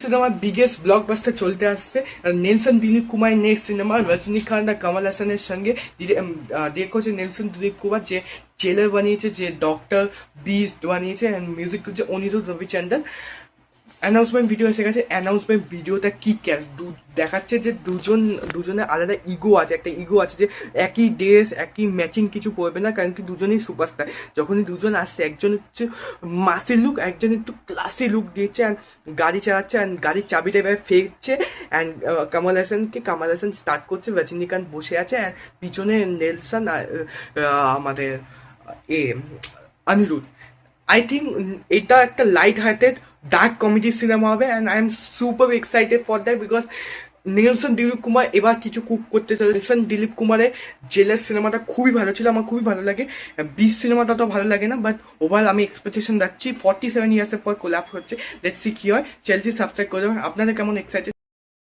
সিনেমার biggest blockbuster চলতে আসছে। নেলসন দিলীপ কুমারের নেক্সট সিনেমা রজনীকান্ত আর কমল হাসানের সঙ্গে ডিরেক্ট করছে নেলসন দিলীপ কুমার, যে জেলার বানিয়েছে, যে ডক্টর বিস্ট বানিয়েছে, অ্যান্ড মিউজিক করছে অনিরুদ্ধ রবিচন্দ্রন। অ্যানাউন্সমেন্ট ভিডিও এসে গেছে। অ্যানাউন্সমেন্ট ভিডিওটা কি ক্যাশ দেখাচ্ছে যে দুজনের আলাদা ইগো আছে, একটা ইগো আছে যে একই ড্রেস একই ম্যাচিং কিছু পরবে না, কারণ কি দুজনেই সুপারস্টার। যখনই দুজন আসছে, একজন হচ্ছে মাসি লুক, একজন একটু ক্লাসি লুক দিচ্ছে, অ্যান্ড গাড়ি চালাচ্ছে, অ্যান্ড গাড়ির চাবিটা এভাবে ফেলছে, অ্যান্ড কামাল হাসান স্টার্ট করছে, রজনীকান্ত বসে আছে, অ্যান্ড পিছনে নেলসন আর আমাদের এ অনিরুদ্ধ। আই থিঙ্ক এটা একটা light hearted dark comedy cinema হবে, and I am super excited for that, because Nelson Dilip Kumar এবার কিছু কুক করতে চলে। নেলসন দিলীপ কুমারের জেলার সিনেমাটা খুবই ভালো ছিল, আমার খুবই ভালো লাগে। বিশ সিনেমাটা তো ভালো লাগে না, বাট ওভার আমি এক্সপেকটেশন রাখছি। 47 ইয়ার্সের পর কোলাপ হচ্ছে, লেটস সি কি হয়। চ্যানেলটি সাবস্ক্রাইব করে দেবেন। আপনারা কেমন এক্সাইটেড?